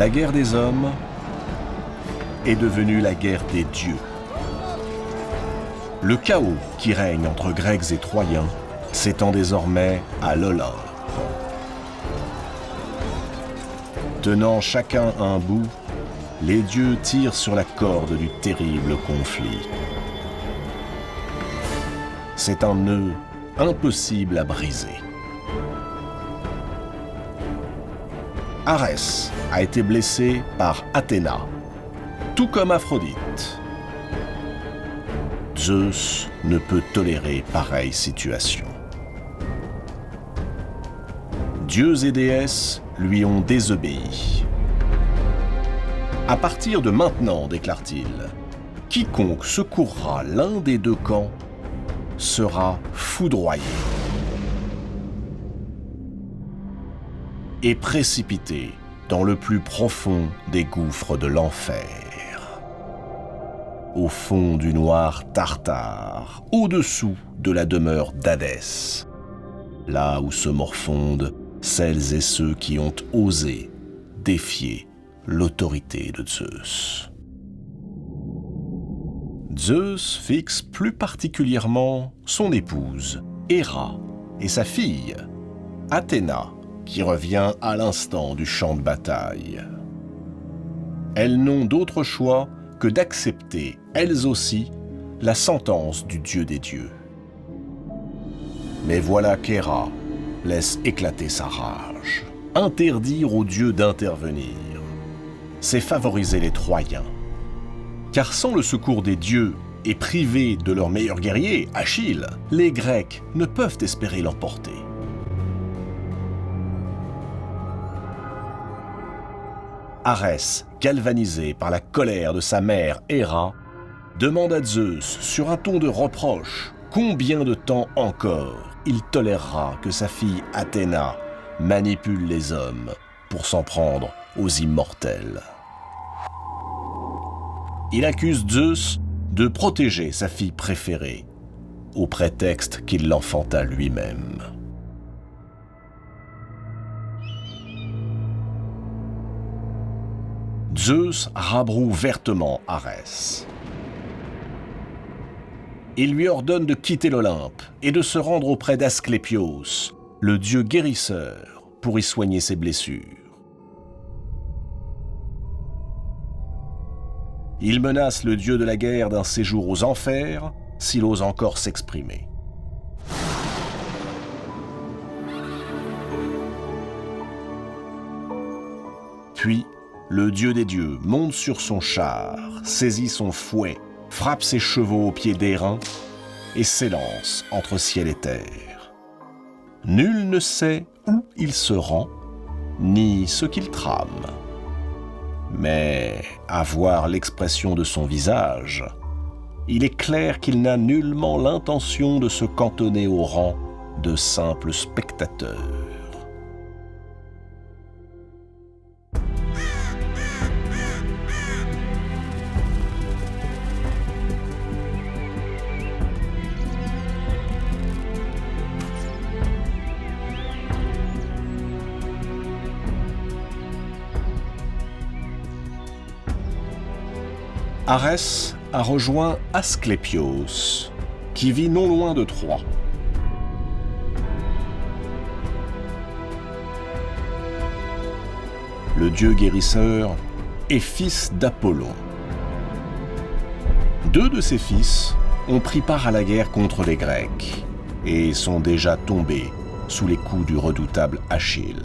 la guerre des hommes est devenue la guerre des dieux. Le chaos qui règne entre Grecs et Troyens s'étend désormais à l'Olympe. Tenant chacun un bout, les dieux tirent sur la corde du terrible conflit. C'est un nœud impossible à briser. Arès a été blessé par Athéna, tout comme Aphrodite. Zeus ne peut tolérer pareille situation. Dieux et déesses lui ont désobéi. À partir de maintenant, déclare-t-il, quiconque secourra l'un des deux camps sera foudroyé et précipité dans le plus profond des gouffres de l'enfer, au fond du noir Tartare, au-dessous de la demeure d'Hadès, là où se morfondent celles et ceux qui ont osé défier l'autorité de Zeus. Zeus fixe plus particulièrement son épouse, Héra, et sa fille, Athéna, qui revient à l'instant du champ de bataille. Elles n'ont d'autre choix que d'accepter, elles aussi, la sentence du dieu des dieux. Mais voilà qu'Héra laisse éclater sa rage. Interdire aux dieux d'intervenir, c'est favoriser les Troyens. Car sans le secours des dieux et privés de leur meilleur guerrier, Achille, les Grecs ne peuvent espérer l'emporter. Arès, galvanisé par la colère de sa mère Héra, demande à Zeus, sur un ton de reproche, combien de temps encore il tolérera que sa fille Athéna manipule les hommes pour s'en prendre aux immortels. Il accuse Zeus de protéger sa fille préférée, au prétexte qu'il l'enfanta lui-même. Zeus rabroue vertement Arès. Il lui ordonne de quitter l'Olympe et de se rendre auprès d'Asclépios, le dieu guérisseur, pour y soigner ses blessures. Il menace le dieu de la guerre d'un séjour aux enfers s'il ose encore s'exprimer. Puis, le dieu des dieux monte sur son char, saisit son fouet, frappe ses chevaux aux pieds d'airain et s'élance entre ciel et terre. Nul ne sait où il se rend, ni ce qu'il trame. Mais, à voir l'expression de son visage, il est clair qu'il n'a nullement l'intention de se cantonner au rang de simple spectateur. Arès a rejoint Asclépios, qui vit non loin de Troie. Le dieu guérisseur est fils d'Apollon. Deux de ses fils ont pris part à la guerre contre les Grecs et sont déjà tombés sous les coups du redoutable Achille.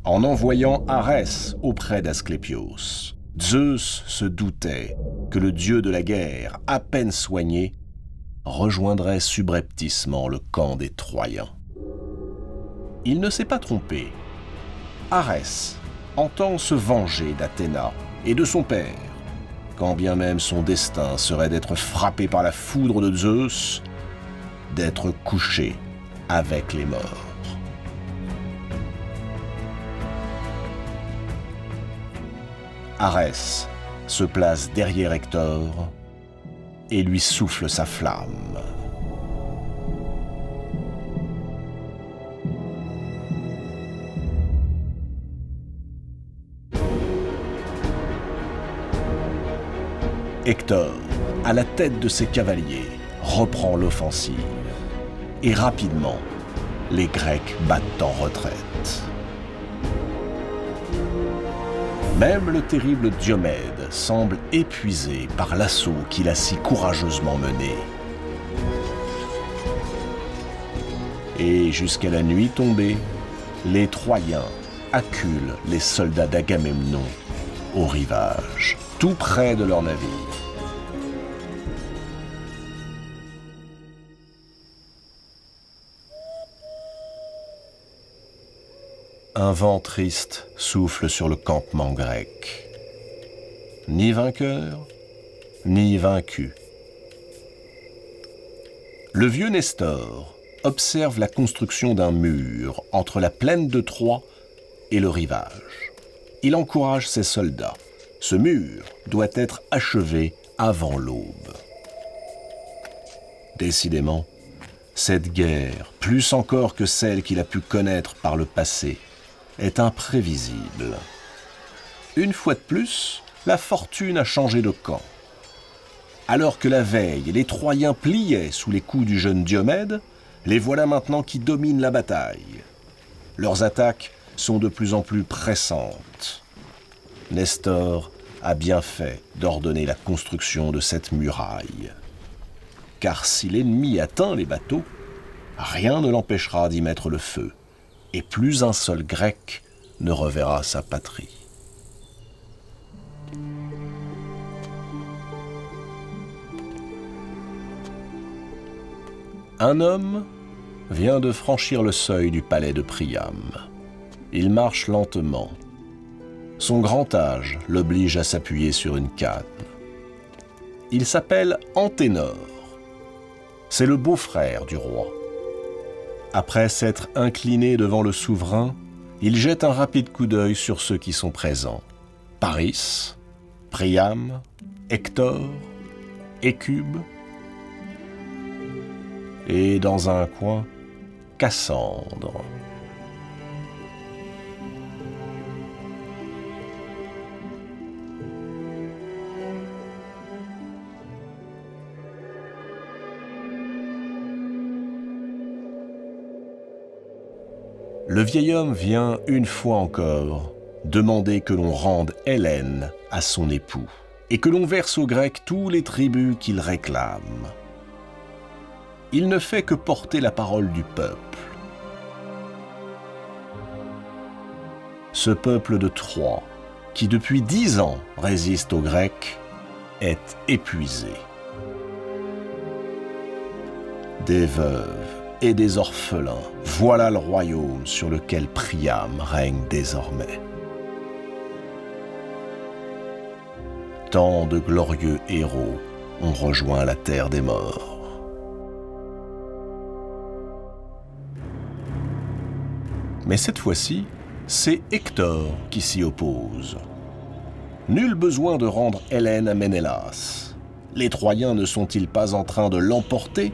En envoyant Arès auprès d'Asclépios, Zeus se doutait que le dieu de la guerre, à peine soigné, rejoindrait subrepticement le camp des Troyens. Il ne s'est pas trompé. Arès entend se venger d'Athéna et de son père, quand bien même son destin serait d'être frappé par la foudre de Zeus, d'être couché avec les morts. Arès se place derrière Hector et lui souffle sa flamme. Hector, à la tête de ses cavaliers, reprend l'offensive. Et rapidement, les Grecs battent en retraite. Même le terrible Diomède semble épuisé par l'assaut qu'il a si courageusement mené. Et jusqu'à la nuit tombée, les Troyens acculent les soldats d'Agamemnon au rivage, tout près de leur navire. Un vent triste souffle sur le campement grec. Ni vainqueur, ni vaincu. Le vieux Nestor observe la construction d'un mur entre la plaine de Troie et le rivage. Il encourage ses soldats. Ce mur doit être achevé avant l'aube. Décidément, cette guerre, plus encore que celle qu'il a pu connaître par le passé, est imprévisible. Une fois de plus, la fortune a changé de camp. Alors que la veille, les Troyens pliaient sous les coups du jeune Diomède, les voilà maintenant qui dominent la bataille. Leurs attaques sont de plus en plus pressantes. Nestor a bien fait d'ordonner la construction de cette muraille. Car si l'ennemi atteint les bateaux, rien ne l'empêchera d'y mettre le feu, et plus un seul Grec ne reverra sa patrie. Un homme vient de franchir le seuil du palais de Priam. Il marche lentement. Son grand âge l'oblige à s'appuyer sur une canne. Il s'appelle Anténor. C'est le beau-frère du roi. Après s'être incliné devant le souverain, il jette un rapide coup d'œil sur ceux qui sont présents. Paris, Priam, Hector, Écube, et dans un coin, Cassandre. Le vieil homme vient une fois encore demander que l'on rende Hélène à son époux et que l'on verse aux Grecs tous les tributs qu'ils réclament. Il ne fait que porter la parole du peuple. Ce peuple de Troie, qui depuis 10 ans résiste aux Grecs, est épuisé. Des veuves et des orphelins, voilà le royaume sur lequel Priam règne désormais. Tant de glorieux héros ont rejoint la terre des morts. Mais cette fois-ci, c'est Hector qui s'y oppose. Nul besoin de rendre Hélène à Ménélas. Les Troyens ne sont-ils pas en train de l'emporter ?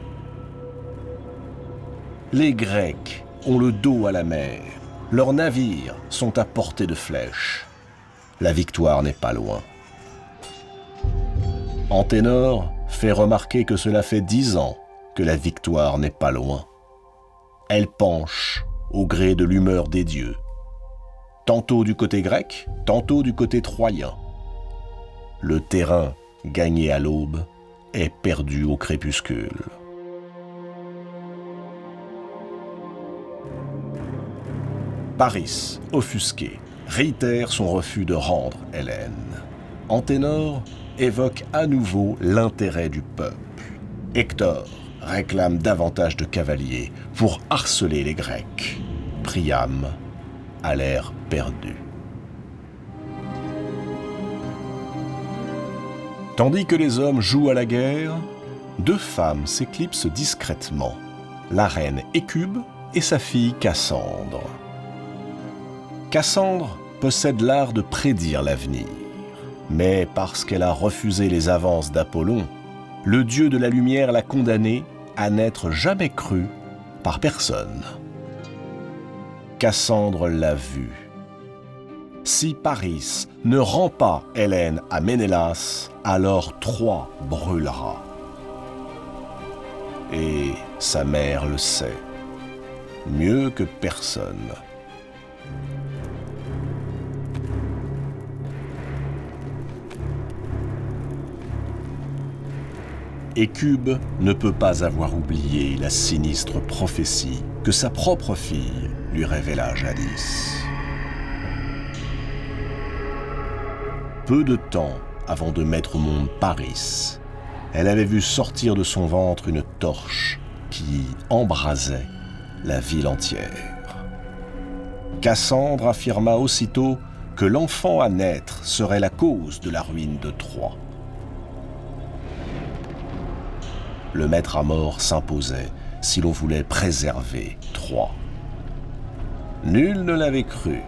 Les Grecs ont le dos à la mer. Leurs navires sont à portée de flèches. La victoire n'est pas loin. Anténor fait remarquer que cela fait 10 ans que la victoire n'est pas loin. Elle penche au gré de l'humeur des dieux, tantôt du côté grec, tantôt du côté troyen. Le terrain gagné à l'aube est perdu au crépuscule. Paris, offusqué, réitère son refus de rendre Hélène. Anténor évoque à nouveau l'intérêt du peuple. Hector réclame davantage de cavaliers pour harceler les Grecs. Priam a l'air perdu. Tandis que les hommes jouent à la guerre, 2 femmes s'éclipsent discrètement, la reine Écube et sa fille Cassandre. Cassandre possède l'art de prédire l'avenir, mais parce qu'elle a refusé les avances d'Apollon, le dieu de la lumière l'a condamnée à n'être jamais crue par personne. Cassandre l'a vu. Si Paris ne rend pas Hélène à Ménélas, alors Troie brûlera. Et sa mère le sait, mieux que personne. Hécube ne peut pas avoir oublié la sinistre prophétie que sa propre fille lui révéla jadis. Peu de temps avant de mettre au monde Paris, elle avait vu sortir de son ventre une torche qui embrasait la ville entière. Cassandre affirma aussitôt que l'enfant à naître serait la cause de la ruine de Troie. Le maître à mort s'imposait si l'on voulait préserver Troie. Nul ne l'avait cru.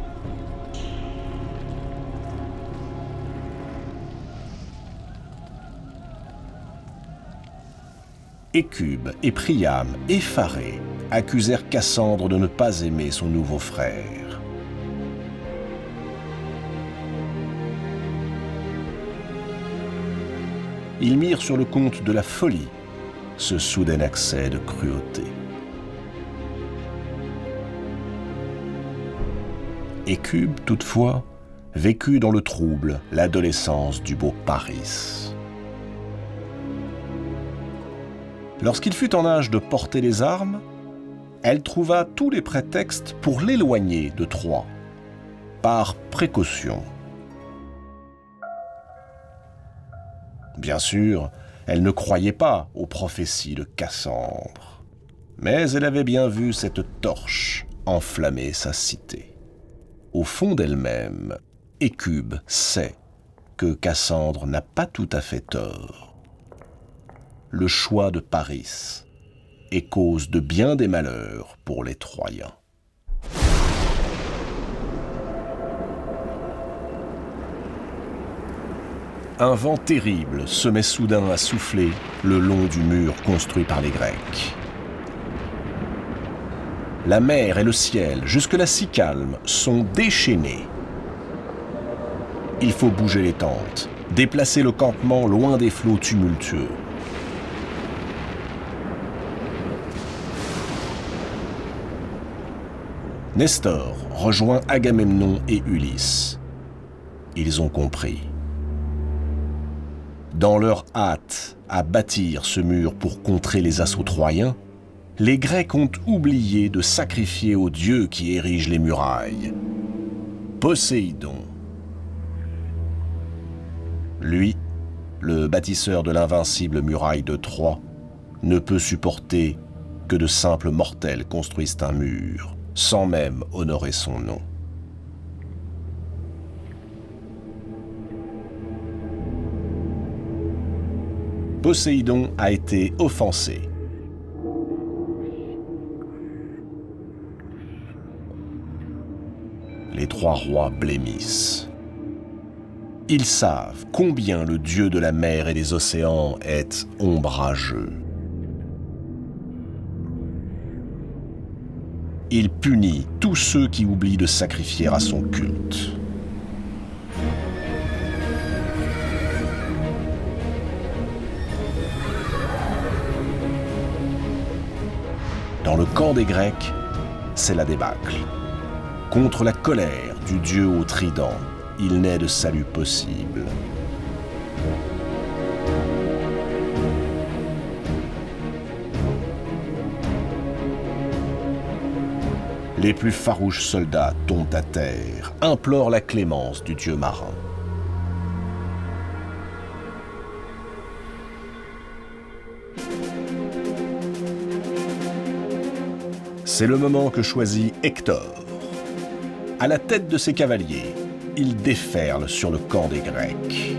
Hécube et Priam, effarés, accusèrent Cassandre de ne pas aimer son nouveau frère. Ils mirent sur le compte de la folie ce soudain accès de cruauté. Hécube, toutefois, vécut dans le trouble l'adolescence du beau Paris. Lorsqu'il fut en âge de porter les armes, elle trouva tous les prétextes pour l'éloigner de Troie, par précaution. Bien sûr, elle ne croyait pas aux prophéties de Cassandre, mais elle avait bien vu cette torche enflammer sa cité. Au fond d'elle-même, Hécube sait que Cassandre n'a pas tout à fait tort. Le choix de Paris est cause de bien des malheurs pour les Troyens. Un vent terrible se met soudain à souffler le long du mur construit par les Grecs. La mer et le ciel, jusque-là si calmes, sont déchaînés. Il faut bouger les tentes, déplacer le campement loin des flots tumultueux. Nestor rejoint Agamemnon et Ulysse. Ils ont compris. Dans leur hâte à bâtir ce mur pour contrer les assauts troyens, les Grecs ont oublié de sacrifier au dieu qui érige les murailles, Poséidon. Lui, le bâtisseur de l'invincible muraille de Troie, ne peut supporter que de simples mortels construisent un mur, sans même honorer son nom. Poséidon a été offensé. Les trois rois blêmissent. Ils savent combien le dieu de la mer et des océans est ombrageux. Il punit tous ceux qui oublient de sacrifier à son culte. Dans le camp des Grecs, c'est la débâcle. Contre la colère du dieu au trident, il n'est de salut possible. Les plus farouches soldats tombent à terre, implorent la clémence du dieu marin. C'est le moment que choisit Hector. À la tête de ses cavaliers, il déferle sur le camp des Grecs.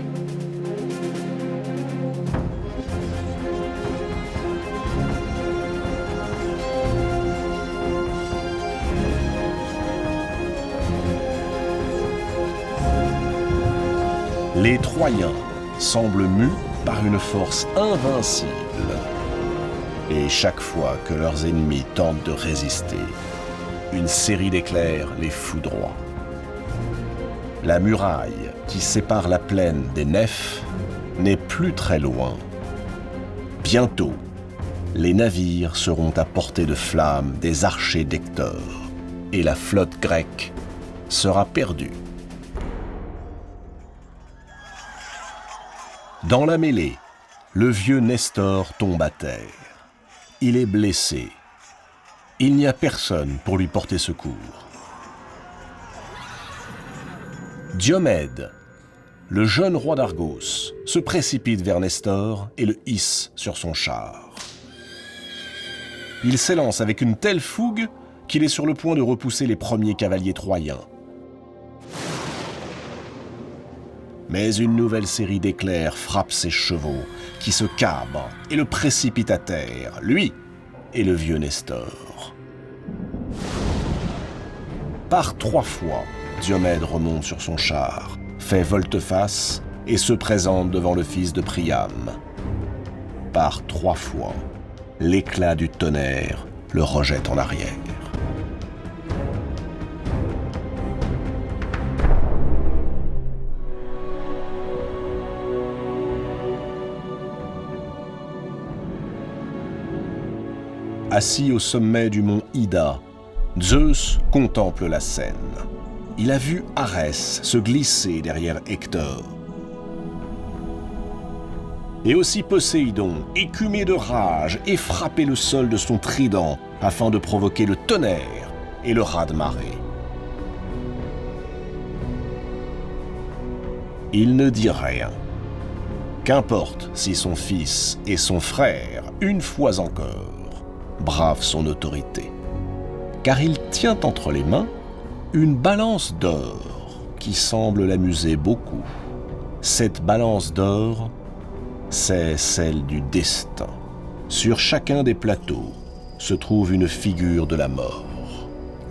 Les Troyens semblent mus par une force invincible. Et chaque fois que leurs ennemis tentent de résister, une série d'éclairs les foudroie. La muraille qui sépare la plaine des nefs n'est plus très loin. Bientôt, les navires seront à portée de flamme des archers d'Hector et la flotte grecque sera perdue. Dans la mêlée, le vieux Nestor tombe à terre. Il est blessé. Il n'y a personne pour lui porter secours. Diomède, le jeune roi d'Argos, se précipite vers Nestor et le hisse sur son char. Il s'élance avec une telle fougue qu'il est sur le point de repousser les premiers cavaliers troyens. Mais une nouvelle série d'éclairs frappe ses chevaux, qui se cabrent et le précipitent à terre, lui et le vieux Nestor. Par 3 fois, Diomède remonte sur son char, fait volte-face et se présente devant le fils de Priam. Par 3 fois, l'éclat du tonnerre le rejette en arrière. Assis au sommet du mont Ida, Zeus contemple la scène. Il a vu Arès se glisser derrière Hector. Et aussi Poséidon, écumé de rage, et frapper le sol de son trident afin de provoquer le tonnerre et le raz-de-marée. Il ne dit rien. Qu'importe si son fils et son frère, une fois encore, bravent son autorité. Car il tient entre les mains une balance d'or qui semble l'amuser beaucoup. Cette balance d'or, c'est celle du destin. Sur chacun des plateaux se trouve une figure de la mort.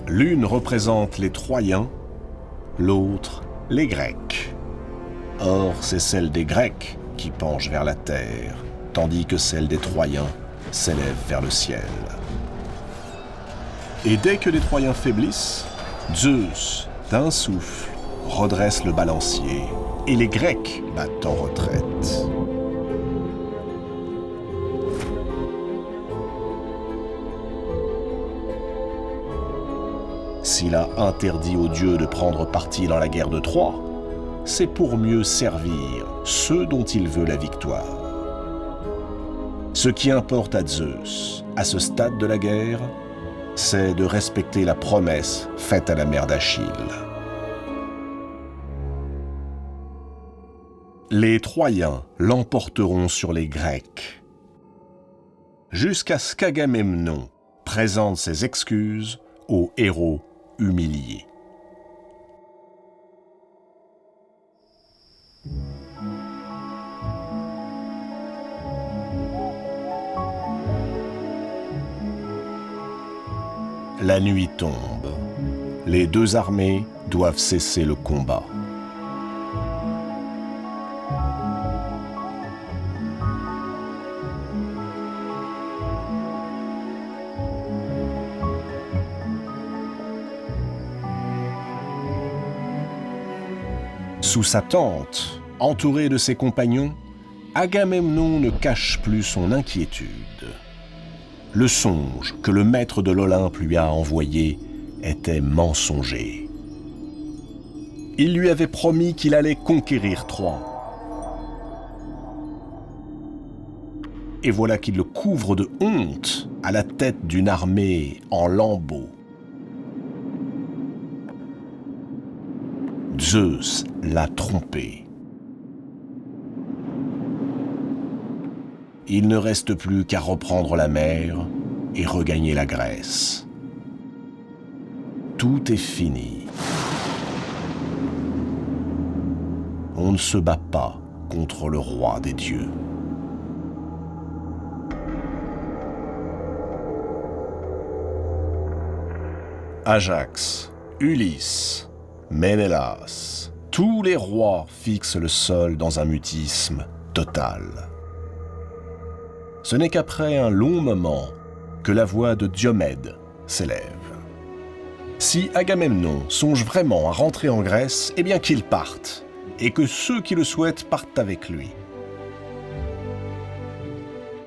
L'une représente les Troyens, l'autre les Grecs. Or, c'est celle des Grecs qui penche vers la terre, tandis que celle des Troyens s'élève vers le ciel. Et dès que les Troyens faiblissent, Zeus, d'un souffle, redresse le balancier, et les Grecs battent en retraite. S'il a interdit aux dieux de prendre parti dans la guerre de Troie, c'est pour mieux servir ceux dont il veut la victoire. Ce qui importe à Zeus, à ce stade de la guerre, c'est de respecter la promesse faite à la mère d'Achille. Les Troyens l'emporteront sur les Grecs, jusqu'à ce qu'Agamemnon présente ses excuses aux héros humiliés. La nuit tombe. Les deux armées doivent cesser le combat. Sous sa tente, entouré de ses compagnons, Agamemnon ne cache plus son inquiétude. Le songe que le maître de l'Olympe lui a envoyé était mensonger. Il lui avait promis qu'il allait conquérir Troie. Et voilà qu'il le couvre de honte à la tête d'une armée en lambeaux. Zeus l'a trompé. Il ne reste plus qu'à reprendre la mer et regagner la Grèce. Tout est fini. On ne se bat pas contre le roi des dieux. Ajax, Ulysse, Ménélas, tous les rois fixent le sol dans un mutisme total. Ce n'est qu'après un long moment que la voix de Diomède s'élève. Si Agamemnon songe vraiment à rentrer en Grèce, eh bien qu'il parte, et que ceux qui le souhaitent partent avec lui.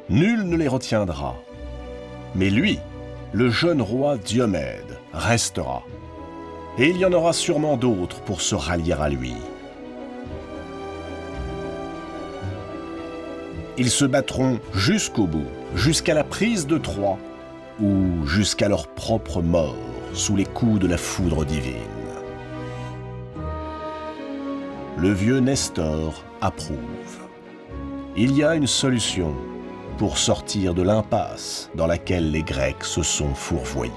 Nul ne les retiendra, mais lui, le jeune roi Diomède, restera, et il y en aura sûrement d'autres pour se rallier à lui. Ils se battront jusqu'au bout, jusqu'à la prise de Troie, ou jusqu'à leur propre mort sous les coups de la foudre divine. Le vieux Nestor approuve. Il y a une solution pour sortir de l'impasse dans laquelle les Grecs se sont fourvoyés.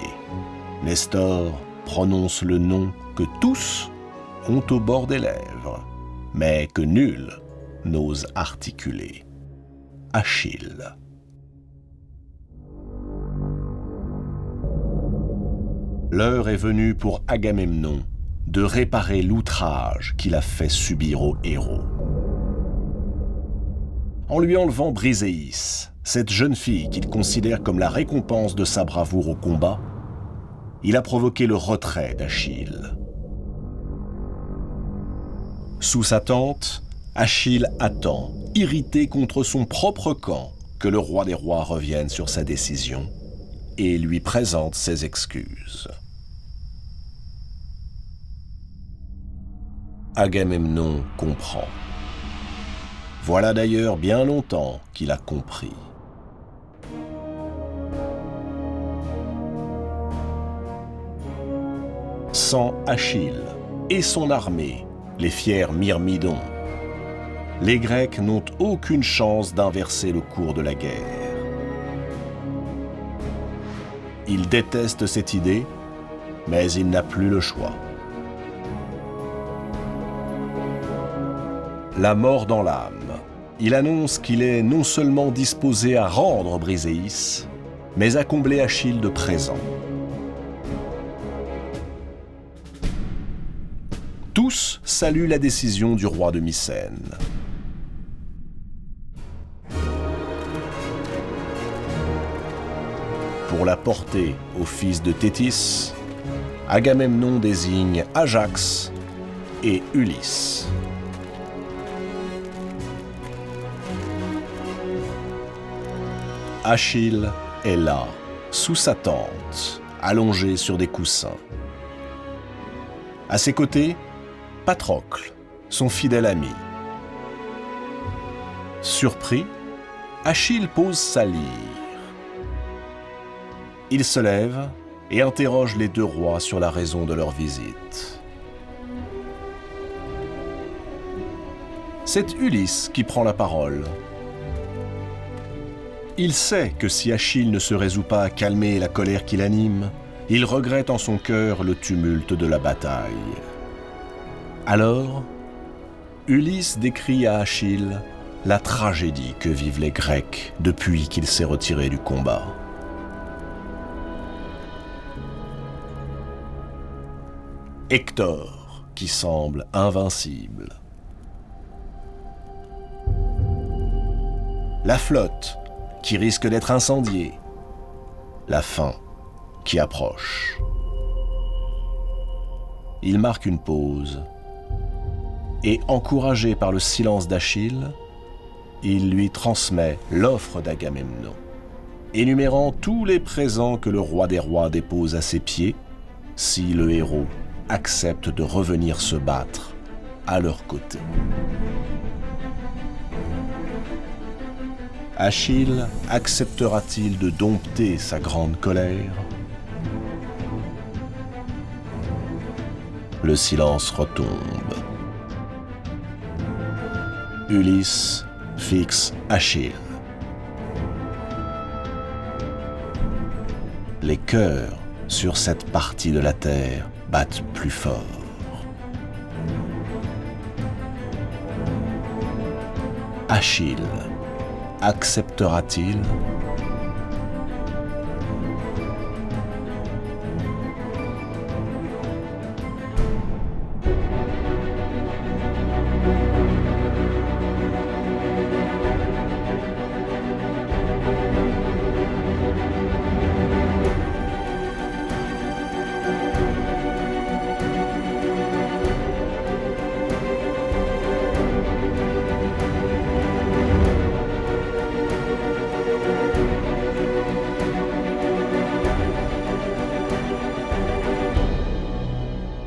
Nestor prononce le nom que tous ont au bord des lèvres, mais que nul n'ose articuler. Achille. L'heure est venue pour Agamemnon de réparer l'outrage qu'il a fait subir au héros. En lui enlevant Briséis, cette jeune fille qu'il considère comme la récompense de sa bravoure au combat, il a provoqué le retrait d'Achille. Sous sa tente, Achille attend, irrité contre son propre camp, que le roi des rois revienne sur sa décision et lui présente ses excuses. Agamemnon comprend. Voilà d'ailleurs bien longtemps qu'il a compris. Sans Achille et son armée, les fiers Myrmidons, les Grecs n'ont aucune chance d'inverser le cours de la guerre. Il déteste cette idée, mais il n'a plus le choix. La mort dans l'âme, il annonce qu'il est non seulement disposé à rendre Briséis, mais à combler Achille de présents. Tous saluent la décision du roi de Mycène. Pour la porter au fils de Thétis, Agamemnon désigne Ajax et Ulysse. Achille est là, sous sa tente, allongé sur des coussins. À ses côtés, Patrocle, son fidèle ami. Surpris, Achille pose sa lyre. Il se lève et interroge les deux rois sur la raison de leur visite. C'est Ulysse qui prend la parole. Il sait que si Achille ne se résout pas à calmer la colère qui l'anime, il regrette en son cœur le tumulte de la bataille. Alors, Ulysse décrit à Achille la tragédie que vivent les Grecs depuis qu'il s'est retiré du combat. Hector, qui semble invincible. La flotte, qui risque d'être incendiée. La fin, qui approche. Il marque une pause, et encouragé par le silence d'Achille, il lui transmet l'offre d'Agamemnon, énumérant tous les présents que le roi des rois dépose à ses pieds si le héros accepte de revenir se battre à leur côté. Achille acceptera-t-il de dompter sa grande colère? Le silence retombe. Ulysse fixe Achille. Les cœurs sur cette partie de la terre battent plus fort. Achille acceptera-t-il